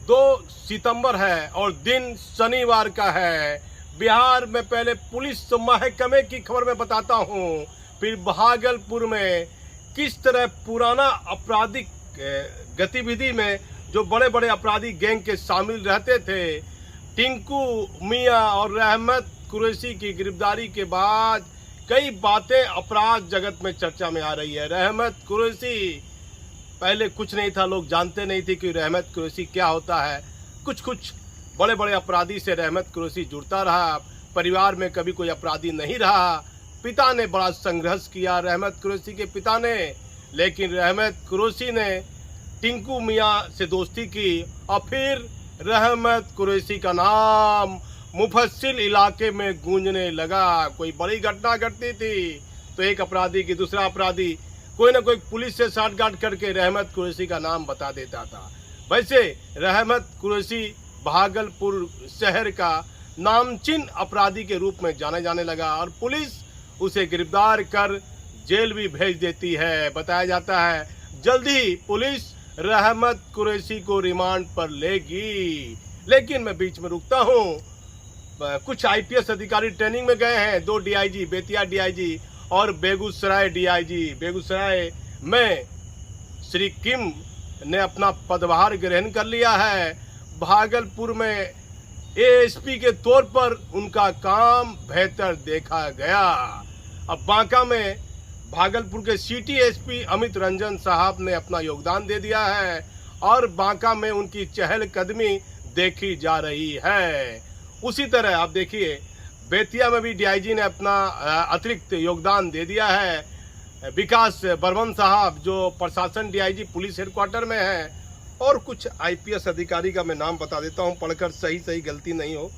2 सितंबर है और दिन शनिवार का है। बिहार में पहले पुलिस महकमे की खबर मैं बताता हूँ, फिर भागलपुर में किस तरह पुराना आपराधिक गतिविधि में जो बड़े बड़े अपराधी गैंग के शामिल रहते थे, टिंकू मियां और रहमत कुरैशी की गिरफ्तारी के बाद कई बातें अपराध जगत में चर्चा में आ रही है। रहमत कुरैशी पहले कुछ नहीं था, लोग जानते नहीं थे कि रहमत कुरैशी क्या होता है। कुछ बड़े बड़े अपराधी से रहमत कुरैशी जुड़ता रहा, परिवार में कभी कोई अपराधी नहीं रहा। पिता ने बड़ा संघर्ष किया, रहमत कुरैशी के पिता ने, लेकिन रहमत कुरैशी ने टिंकू मियां से दोस्ती की और फिर रहमत कुरैशी का नाम मुफस्सिल इलाके में गूंजने लगा। कोई बड़ी घटना घटती थी तो एक अपराधी की दूसरा अपराधी कोई ना कोई पुलिस से साठगांठ करके रहमत कुरैशी का नाम बता देता था। वैसे रहमत कुरैशी भागलपुर शहर का नामचीन अपराधी के रूप में जाने जाने लगा और पुलिस उसे गिरफ्तार कर जेल भी भेज देती है। बताया जाता है जल्द ही पुलिस रहमत कुरैशी को रिमांड पर लेगी। लेकिन मैं बीच में रुकता हूँ, कुछ आईपीएस अधिकारी ट्रेनिंग में गए हैं। 2 डीआईजी, बेतिया डीआईजी और बेगूसराय डीआईजी। बेगूसराय में श्री किम ने अपना पदभार ग्रहण कर लिया है। भागलपुर में एएसपी के तौर पर उनका काम बेहतर देखा गया। अब बांका में भागलपुर के सिटी एसपी अमित रंजन साहब ने अपना योगदान दे दिया है और बांका में उनकी चहलकदमी देखी जा रही है। उसी तरह आप देखिए बेतिया में भी डीआईजी ने अपना अतिरिक्त योगदान दे दिया है। विकास बर्मन साहब जो प्रशासन डीआईजी पुलिस हेडक्वार्टर में है, और कुछ आईपीएस अधिकारी का मैं नाम बता देता हूं पढ़कर सही गलती नहीं हो।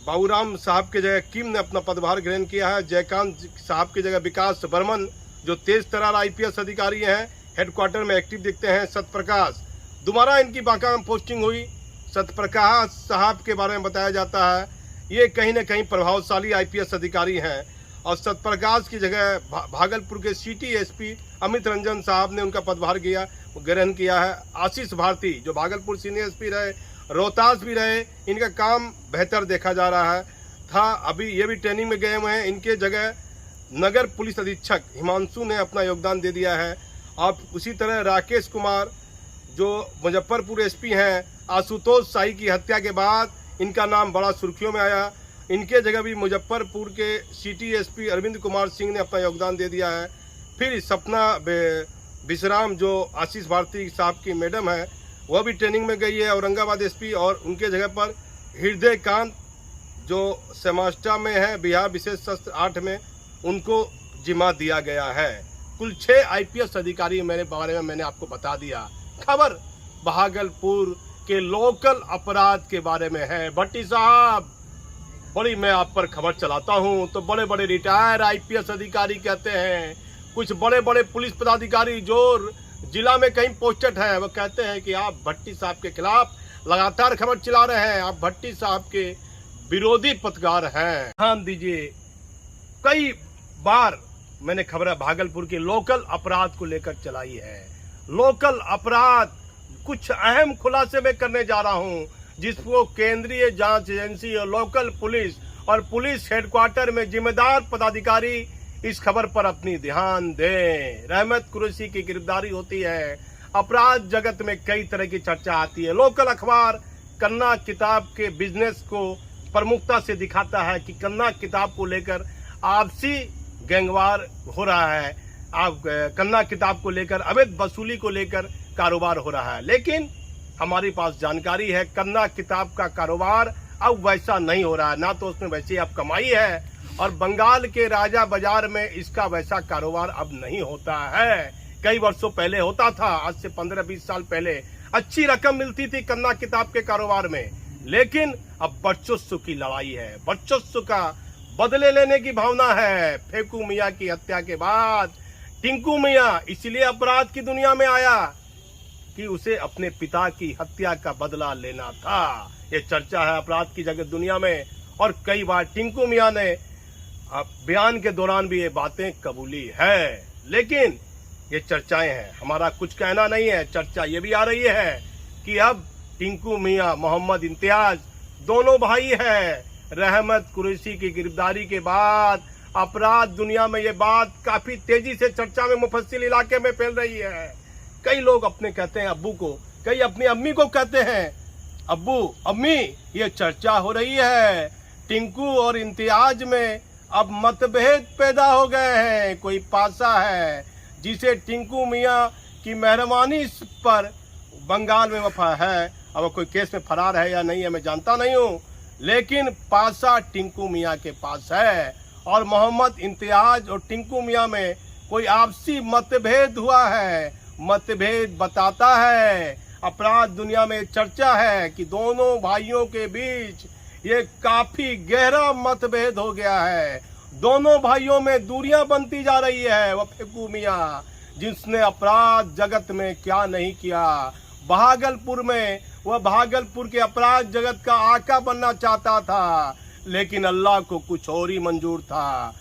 बाबूराम साहब की जगह किम ने अपना पदभार ग्रहण किया है। जयकांत साहब की जगह विकास बर्मन जो तेज तर्रार आईपीएस अधिकारी हैं, हेडक्वार्टर में एक्टिव दिखते हैं। सत्यप्रकाश दोबारा इनकी बांका में पोस्टिंग हुई। सत्यप्रकाश साहब के बारे में बताया जाता है ये कहीं न कहीं प्रभावशाली आईपीएस अधिकारी हैं और सत्यप्रकाश की जगह भागलपुर के सिटी एसपी अमित रंजन साहब ने उनका पदभार ग्रहण किया है। आशीष भारती जो भागलपुर सीनियर एसपी रहे, रोहतास भी रहे, इनका काम बेहतर देखा जा रहा है था। अभी ये भी ट्रेनिंग में गए हुए हैं। इनके जगह नगर पुलिस अधीक्षक हिमांशु ने अपना योगदान दे दिया है। अब उसी तरह राकेश कुमार जो मुजफ्फरपुर एसपी हैं, आशुतोष शाही की हत्या के बाद इनका नाम बड़ा सुर्खियों में आया। इनके जगह भी मुजफ्फरपुर के सिटी एसपी अरविंद कुमार सिंह ने अपना योगदान दे दिया है। फिर सपना विश्राम जो आशीष भारती साहब की मैडम है, वह भी ट्रेनिंग में गई है औरंगाबाद एसपी, और उनके जगह पर हृदय कांत जो सेमास्टा में है बिहार विशेष शस्त्र 8 में, उनको जिम्मा दिया गया है। कुल 6 आईपीएस अधिकारी मेरे बारे में मैंने आपको बता दिया। खबर भागलपुर के लोकल अपराध के बारे में है। भट्टी साहब, बड़ी मैं आप पर खबर चलाता हूं तो बड़े बड़े रिटायर आईपीएस अधिकारी कहते हैं, कुछ बड़े बड़े पुलिस पदाधिकारी जो जिला में कहीं पोस्टेड है, वो कहते हैं कि आप भट्टी साहब के खिलाफ लगातार खबर चला रहे हैं, आप भट्टी साहब के विरोधी पत्रकार हैं। ध्यान दीजिए, कई बार मैंने खबर भागलपुर के लोकल अपराध को लेकर चलाई है। लोकल अपराध कुछ अहम खुलासे मैं करने जा रहा हूं जिसको केंद्रीय जांच एजेंसी और लोकल पुलिस और पुलिस हेडक्वार्टर में जिम्मेदार पदाधिकारी इस खबर पर अपनी ध्यान दें। रहमत कुरैशी की गिरफ्तारी होती है, अपराध जगत में कई तरह की चर्चा आती है। लोकल अखबार कन्ना किताब के बिजनेस को प्रमुखता से दिखाता है कि कन्ना किताब को लेकर आपसी गैंगवार हो रहा है, कन्ना किताब को लेकर अवैध वसूली को लेकर कारोबार हो रहा है। लेकिन हमारे पास जानकारी है कन्ना किताब का कारोबार अब वैसा नहीं हो रहा है, ना तो उसमें वैसी अब कमाई है, और बंगाल के राजा बाजार में इसका वैसा कारोबार अब नहीं होता है। कई वर्षों पहले होता था, आज से 15-20 साल पहले अच्छी रकम मिलती थी कन्ना किताब के कारोबार में। लेकिन अब वर्चस्व की लड़ाई है, वर्चस्व का बदले लेने की भावना है। फेकू मियां की हत्या के बाद टिंकू मियां इसलिए अपराध की दुनिया में आया कि उसे अपने पिता की हत्या का बदला लेना था। ये चर्चा है अपराध की जगत दुनिया में, और कई बार टिंकू मियां ने बयान के दौरान भी ये बातें कबूली है। लेकिन ये चर्चाएं हैं, हमारा कुछ कहना नहीं है। चर्चा ये भी आ रही है कि अब टिंकू मियां, मोहम्मद इम्तियाज, दोनों भाई हैं। रहमत कुरैशी की गिरफ्तारी के बाद अपराध दुनिया में ये बात काफी तेजी से चर्चा में मुफस्सिल इलाके में फैल रही है। कई लोग अपने कहते हैं अब्बू को, कई अपनी अम्मी को कहते हैं अब्बू अम्मी ये चर्चा हो रही है, टिंकू और इम्तियाज में अब मतभेद पैदा हो गए हैं। कोई पासा है जिसे टिंकू मियां की मेहरबानी पर बंगाल में वफा है, अब कोई केस में फरार है या नहीं है मैं जानता नहीं हूँ, लेकिन पासा टिंकू मियां के पास है। और मोहम्मद इम्तियाज और टिंकू मियां में कोई आपसी मतभेद हुआ है। मतभेद बताता है, अपराध दुनिया में चर्चा है कि दोनों भाइयों के बीच ये काफी गहरा मतभेद हो गया है। दोनों भाइयों में दूरियां बनती जा रही है। वह फेकू मियां जिसने अपराध जगत में क्या नहीं किया, भागलपुर में वह भागलपुर के अपराध जगत का आका बनना चाहता था, लेकिन अल्लाह को कुछ और ही मंजूर था।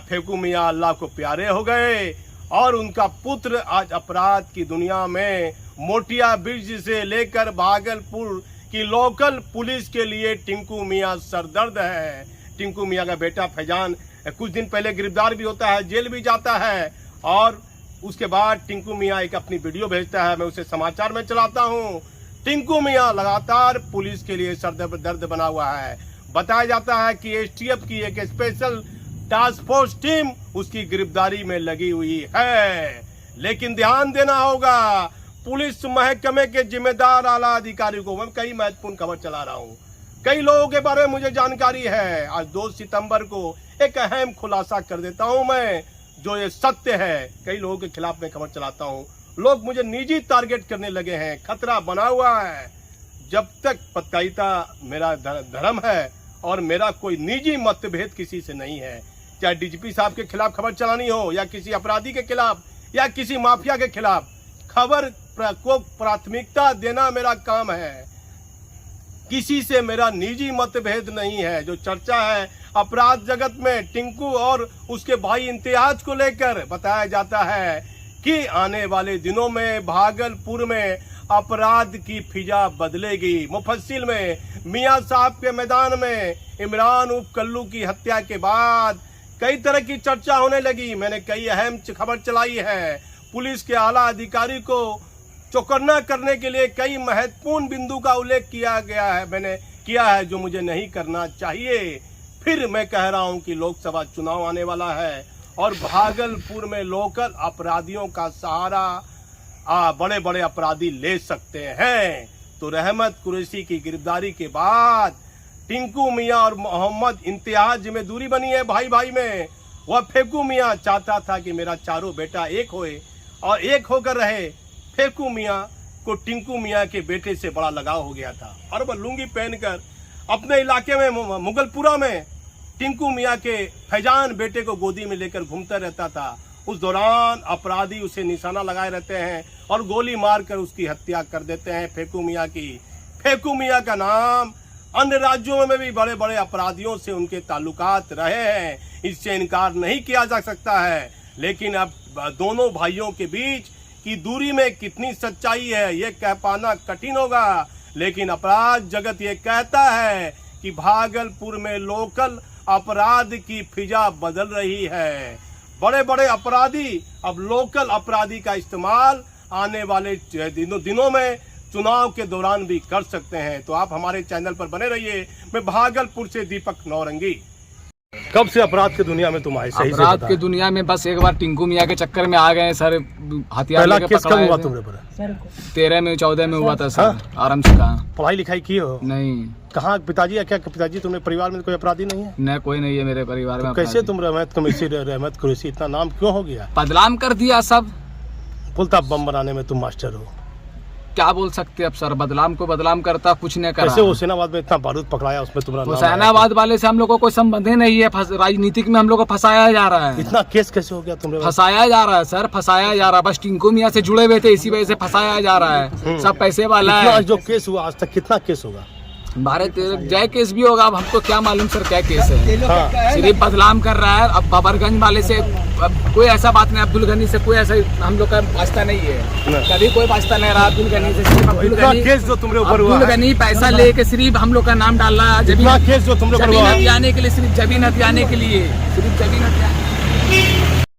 फेकू मियां अल्लाह को प्यारे हो गए और उनका पुत्र आज अपराध की दुनिया में मोटिया ब्रिज से लेकर भागलपुर की लोकल पुलिस के लिए टिंकू मियां सरदर्द है। टिंकू मियां का बेटा फैजान कुछ दिन पहले गिरफ्तार भी होता है, जेल भी जाता है, और उसके बाद टिंकू मियां एक अपनी वीडियो भेजता है, मैं उसे समाचार में चलाता हूं। टिंकू मियां लगातार पुलिस के लिए सरदर्द बना हुआ है। बताया जाता है कि एसटीएफ की एक स्पेशल टास्क फोर्स टीम उसकी गिरफ्तारी में लगी हुई है। लेकिन ध्यान देना होगा, पुलिस महकमे के जिम्मेदार आला अधिकारी को मैं कई महत्वपूर्ण खबर चला रहा हूँ, कई लोगों के बारे में मुझे जानकारी है। आज 2 सितंबर को एक अहम खुलासा कर देता हूँ मैं, जो ये सत्य है। कई लोगों के खिलाफ मैं खबर चलाता हूँ, लोग मुझे निजी टारगेट करने लगे हैं, खतरा बना हुआ है। जब तक पत्रकारिता मेरा धर्म है और मेरा कोई निजी मतभेद किसी से नहीं है, चाहे डीजीपी साहब के खिलाफ खबर चलानी हो या किसी अपराधी के खिलाफ या किसी माफिया के खिलाफ, खबर को प्राथमिकता देना मेरा काम है। किसी से मेरा निजी मतभेद नहीं है। जो चर्चा है अपराध जगत में टिंकू और उसके भाई इम्तियाज को लेकर, बताया जाता है कि आने वाले दिनों में भागलपुर में अपराध की फिजा बदलेगी। मुफस्सिल में मियां साहब के मैदान में इमरान उर्फ कल्लू की हत्या के बाद कई तरह की चर्चा होने लगी। मैंने कई अहम खबर चलाई है। पुलिस के आला अधिकारी को चौकन्ना करने के लिए कई महत्वपूर्ण बिंदु का उल्लेख किया गया है, मैंने किया है, जो मुझे नहीं करना चाहिए। फिर मैं कह रहा हूं कि लोकसभा चुनाव आने वाला है और भागलपुर में लोकल अपराधियों का सहारा बड़े बड़े अपराधी ले सकते हैं। तो रहमत कुरैशी की गिरफ्तारी के बाद टिंकू मियां और मोहम्मद इम्तियाज में दूरी बनी है भाई भाई में। वह फेकू मियां चाहता था कि मेरा चारों बेटा एक होए और एक होकर रहे। फेकू मियां को टिंकू मियां के बेटे से बड़ा लगाव हो गया था और वह लुंगी पहनकर अपने इलाके में मुगलपुरा में टिंकू मियां के फैजान बेटे को गोदी में लेकर घूमता रहता था। उस दौरान अपराधी उसे निशाना लगाए रहते हैं और गोली मारकर उसकी हत्या कर देते हैं फेकू मियां की। फेकू मियां का नाम अन्य राज्यों में भी बड़े बड़े अपराधियों से उनके ताल्लुकात रहे हैं, इससे इनकार नहीं किया जा सकता है। लेकिन अब दोनों भाइयों के बीच की दूरी में कितनी सच्चाई है ये कह पाना कठिन होगा, लेकिन अपराध जगत ये कहता है कि भागलपुर में लोकल अपराध की फिजा बदल रही है। बड़े बड़े अपराधी अब लोकल अपराधी का इस्तेमाल आने वाले दिनों में चुनाव के दौरान भी कर सकते हैं। तो आप हमारे चैनल पर बने रहिए। मैं भागलपुर से दीपक नौरंगी। कब से अपराध की दुनिया में तुम आए? अपराध की दुनिया में बस एक बार टिंकू मियां के चक्कर में आ गए सर। हथियार लेके पकड़ाए हुआ तुम्हारे पर? 13 में 14 में हुआ था सर। आराम से कहा। पढ़ाई लिखाई की हो? नहीं। कहाँ पिताजी? क्या पिताजी तुम्हारे परिवार में कोई अपराधी नहीं है? नहीं, कोई नहीं है मेरे परिवार में। कैसे तुम रहमत कुरैशी इतना नाम क्यों हो गया? बदनाम कर दिया सब। बोलता बम बनाने में तुम मास्टर हो। क्या बोल सकते अब सर, बदनाम को बदनाम करता कुछ नहीं करा। कैसे हुसैनाबाद में इतना बारूद पकड़ाया, उसमें तुम्हारा हुसैनाबाद वाले से हम लोग को कोई संबंध ही नहीं है। राजनीतिक में हम लोग को फंसाया जा रहा है। इतना केस कैसे हो गया तुमने? फंसाया जा रहा है सर, फंसाया जा रहा है। बस टिंकू मियां से जुड़े हुए थे, इसी वजह से फंसाया जा रहा है। सब पैसे वाला है। जो केस हुआ आज तक कितना केस होगा? भारत जय केस भी होगा, अब हमको क्या मालूम सर क्या केस है। हाँ। सिर्फ बदनाम कर रहा है। अब बबरगंज वाले से अब कोई ऐसा बात नहीं, अब्दुल गनी से कोई ऐसा हम लोग का वास्ता नहीं है, कभी कोई वास्ता नहीं रहा अब्दुल गनी से। सिर्फ केस जो तुमरे ऊपर हुआ अब्दुल गनी पैसा लेके सिर्फ हम लोग का नाम डाल रहा है, केस जो तुम लोग जमीन हथियाने के लिए, सिर्फ जमीन हथियाने के लिए, सिर्फ जमीन हथियाने।